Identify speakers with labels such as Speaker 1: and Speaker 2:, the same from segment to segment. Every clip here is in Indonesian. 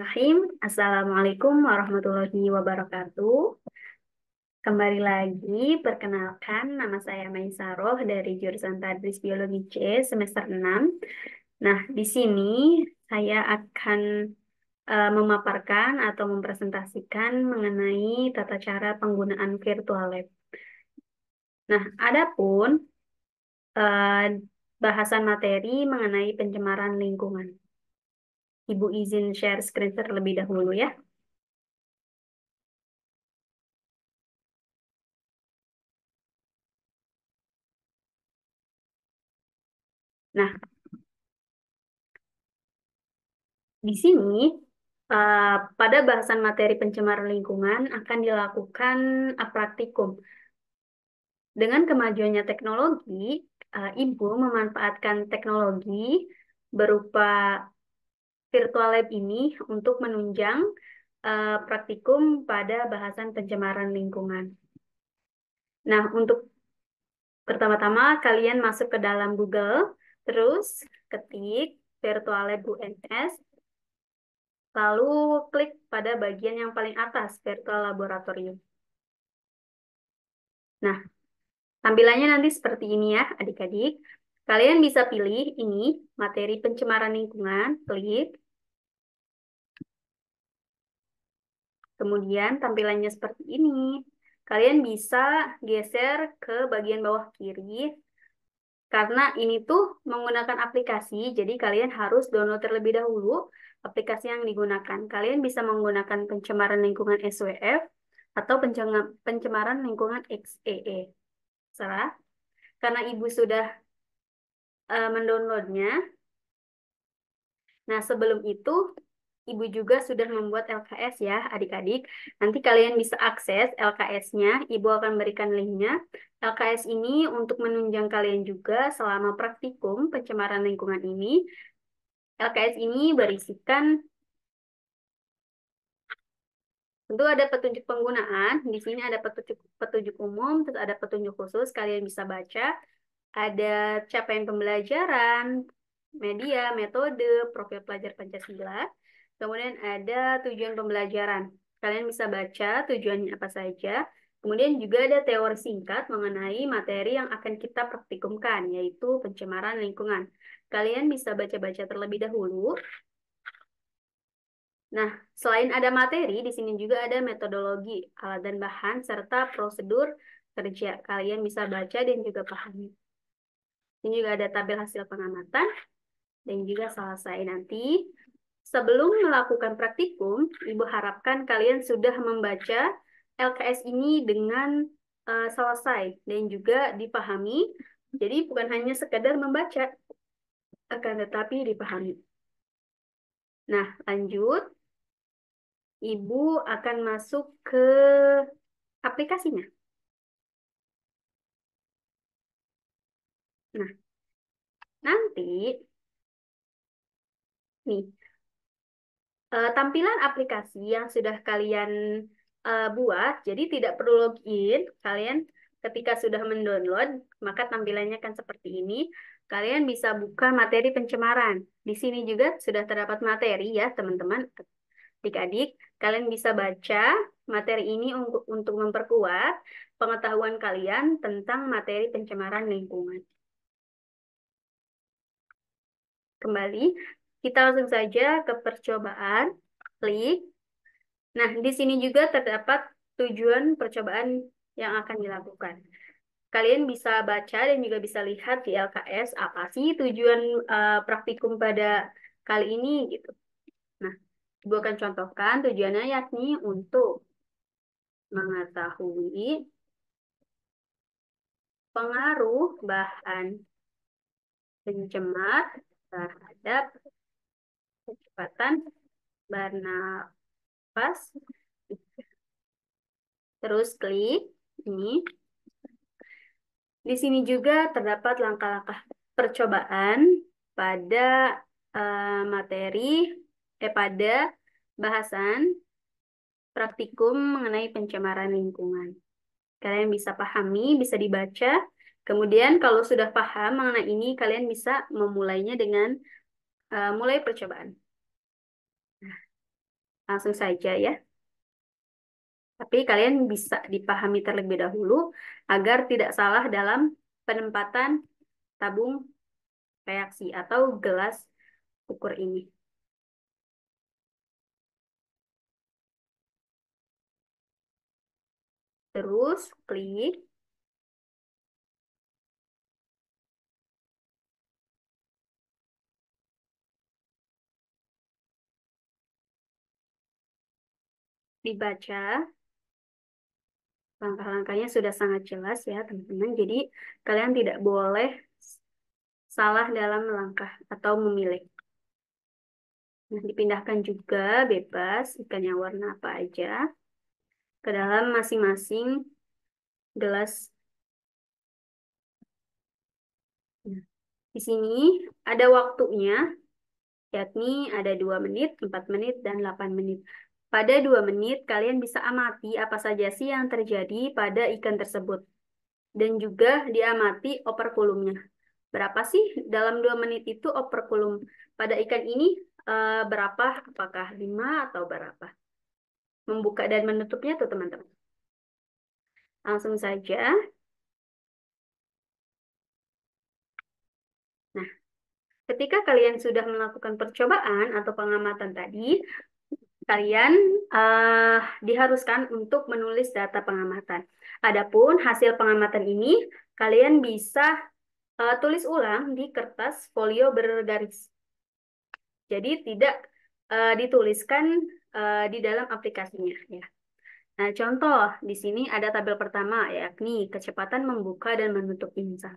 Speaker 1: Bismillahirrahmanirrahim. Assalamualaikum warahmatullahi wabarakatuh. Kembali lagi, perkenalkan nama saya Maisaroh dari jurusan Tadris Biologi C semester 6. Nah, di sini saya akan memaparkan atau mempresentasikan mengenai tata cara penggunaan virtual lab. Nah, adapun eh, bahasan materi mengenai pencemaran lingkungan. Ibu izin share screen terlebih dahulu ya. Nah, di sini, eh, pada bahasan materi pencemaran lingkungan akan dilakukan praktikum. Dengan kemajuannya teknologi, Ibu memanfaatkan teknologi berupa virtual lab ini untuk menunjang praktikum pada bahasan pencemaran lingkungan. Nah, untuk pertama-tama kalian masuk ke dalam Google, terus ketik virtual lab UNS. Lalu klik pada bagian yang paling atas, virtual laboratorium. Nah, tampilannya nanti seperti ini ya, adik-adik. Kalian bisa pilih ini, materi pencemaran lingkungan, klik. Kemudian tampilannya seperti ini. Kalian bisa geser ke bagian bawah kiri. Karena ini tuh menggunakan aplikasi, jadi kalian harus download terlebih dahulu aplikasi yang digunakan. Kalian bisa menggunakan pencemaran lingkungan SWF atau pencemaran lingkungan XEE. Salah. Karena Ibu sudah mendownloadnya. Nah, sebelum itu, Ibu juga sudah membuat LKS ya, adik-adik. Nanti kalian bisa akses LKS-nya. Ibu akan berikan linknya. LKS ini untuk menunjang kalian juga selama praktikum pencemaran lingkungan ini. LKS ini berisikan, tentu ada petunjuk penggunaan. Di sini ada petunjuk umum, terus ada petunjuk khusus. Kalian bisa baca. Ada capaian pembelajaran, media, metode, profil pelajar Pancasila. Kemudian ada tujuan pembelajaran. Kalian bisa baca tujuannya apa saja. Kemudian juga ada teori singkat mengenai materi yang akan kita praktikumkan, yaitu pencemaran lingkungan. Kalian bisa baca-baca terlebih dahulu. Nah, selain ada materi, di sini juga ada metodologi, alat dan bahan, serta prosedur kerja. Kalian bisa baca dan juga pahami. Ini juga ada tabel hasil pengamatan dan juga selesai nanti. Sebelum melakukan praktikum, Ibu harapkan kalian sudah membaca LKS ini dengan selesai dan juga dipahami. Jadi bukan hanya sekedar membaca, akan tetapi dipahami. Nah, lanjut. Ibu akan masuk ke aplikasinya. Nah, nanti nih tampilan aplikasi yang sudah kalian buat, jadi tidak perlu login. Kalian ketika sudah mendownload, maka tampilannya akan seperti ini. Kalian bisa buka materi pencemaran. Di sini juga sudah terdapat materi ya, teman-teman. Adik-adik, kalian bisa baca materi ini untuk memperkuat pengetahuan kalian tentang materi pencemaran lingkungan. Kembali, kita langsung saja ke percobaan. Klik. Nah, di sini juga terdapat tujuan percobaan yang akan dilakukan. Kalian bisa baca dan juga bisa lihat di LKS apa sih tujuan praktikum pada kali ini gitu. Nah, Ibu akan contohkan tujuannya yakni untuk mengetahui pengaruh bahan pencemar terhadap kecepatan bernapas. Terus klik ini. Di sini juga terdapat langkah-langkah percobaan pada materi, pada bahasan praktikum mengenai pencemaran lingkungan. Kalian bisa pahami, bisa dibaca. Kemudian kalau sudah paham mengenai ini, kalian bisa memulainya dengan mulai percobaan. Langsung saja ya. Tapi kalian bisa dipahami terlebih dahulu agar tidak salah dalam penempatan tabung reaksi atau gelas ukur ini. Terus klik. Dibaca. Langkah-langkahnya sudah sangat jelas ya teman-teman. Jadi kalian tidak boleh salah dalam melangkah atau memilih. Nah, dipindahkan juga bebas ikannya warna apa aja ke dalam masing-masing gelas. Nah, di sini ada waktunya, yakni ada 2 menit, 4 menit, dan 8 menit. Pada 2 menit, kalian bisa amati apa saja sih yang terjadi pada ikan tersebut. Dan juga diamati operkulumnya. Berapa sih dalam 2 menit itu operkulum pada ikan ini berapa? Apakah 5 atau berapa? Membuka dan menutupnya tuh teman-teman. Langsung saja. Nah, ketika kalian sudah melakukan percobaan atau pengamatan tadi, kalian diharuskan untuk menulis data pengamatan. Adapun hasil pengamatan ini kalian bisa tulis ulang di kertas folio bergaris. Jadi tidak dituliskan di dalam aplikasinya ya. Nah, contoh di sini ada tabel pertama yakni kecepatan membuka dan menutup insang.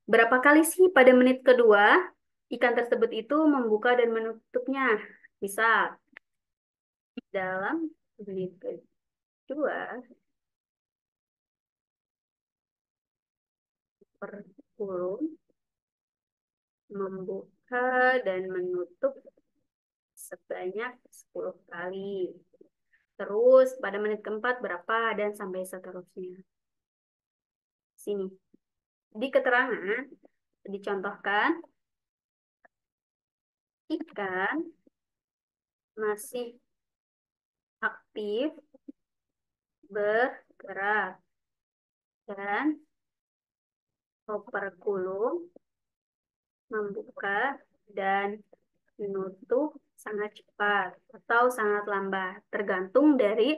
Speaker 1: Berapa kali sih pada menit kedua ikan tersebut itu membuka dan menutupnya? Misal dalam menit kedua per 10 membuka dan menutup sebanyak 10 kali. Terus pada menit keempat berapa dan sampai seterusnya. Sini. Di keterangan dicontohkan ikan masih aktif bergerak dan operkulum membuka dan menutup sangat cepat atau sangat lambat, tergantung dari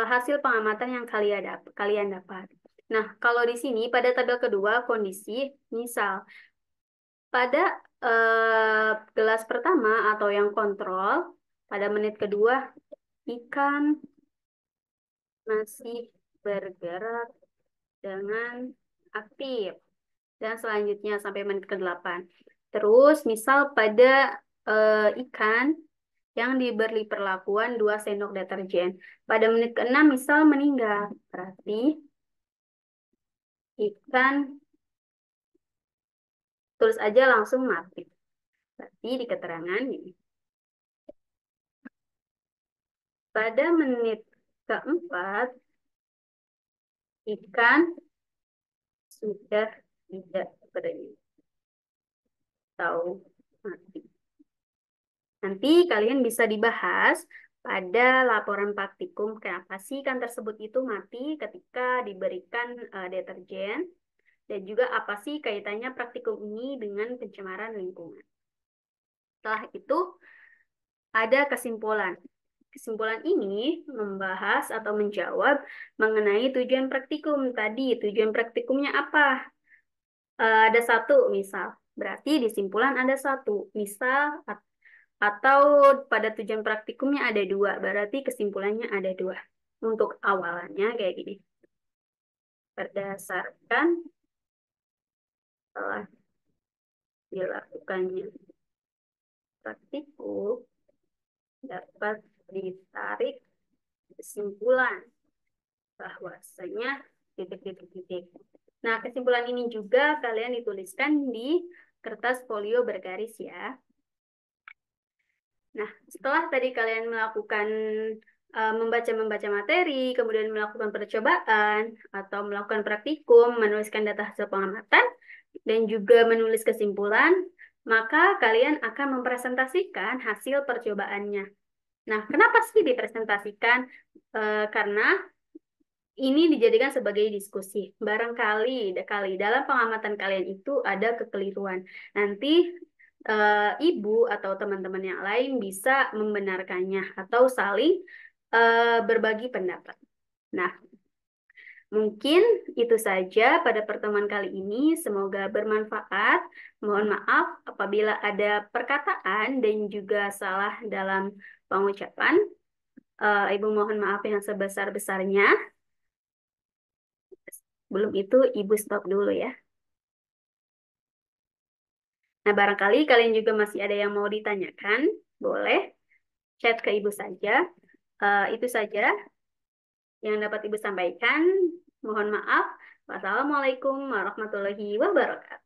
Speaker 1: hasil pengamatan yang kalian dapat. Nah, kalau di sini pada tabel kedua kondisi, misal pada gelas pertama atau yang kontrol, pada menit kedua ikan masih bergerak dengan aktif. Dan selanjutnya sampai menit ke-8. Terus misal pada ikan yang diberi perlakuan 2 sendok deterjen. Pada menit ke-6 misal meninggal. Berarti ikan tulis aja langsung mati. Berarti di keterangan ini. Pada menit ke-4 ikan sudah tidak bernyanyi atau mati. Nanti kalian bisa dibahas pada laporan praktikum kenapa sih ikan tersebut itu mati ketika diberikan deterjen dan juga apa sih kaitannya praktikum ini dengan pencemaran lingkungan. Setelah itu ada kesimpulan. Kesimpulan ini membahas atau menjawab mengenai tujuan praktikum tadi. Tujuan praktikumnya apa? Ada satu misal. Berarti di simpulan ada satu. Misal atau pada tujuan praktikumnya ada 2. Berarti kesimpulannya ada 2. Untuk awalannya kayak gini. Berdasarkan telah dilakukannya praktikum dapat ditarik kesimpulan bahwasanya titik-titik-titik. Nah, kesimpulan ini juga kalian dituliskan di kertas folio bergaris ya. Nah, setelah tadi kalian melakukan membaca materi, kemudian melakukan percobaan atau melakukan praktikum, menuliskan data hasil pengamatan, dan juga menulis kesimpulan, maka kalian akan mempresentasikan hasil percobaannya. Nah, kenapa sih dipresentasikan? Karena ini dijadikan sebagai diskusi. Barangkali kali dalam pengamatan kalian itu ada kekeliruan. Nanti ibu atau teman-teman yang lain bisa membenarkannya atau saling berbagi pendapat. Nah, mungkin itu saja pada pertemuan kali ini. Semoga bermanfaat. Mohon maaf apabila ada perkataan dan juga salah dalam pengucapan. Ibu mohon maaf yang sebesar-besarnya. Belum itu, Ibu stop dulu ya. Nah, barangkali kalian juga masih ada yang mau ditanyakan. Boleh chat ke Ibu saja. Itu saja yang dapat Ibu sampaikan. Mohon maaf. Wassalamualaikum warahmatullahi wabarakatuh.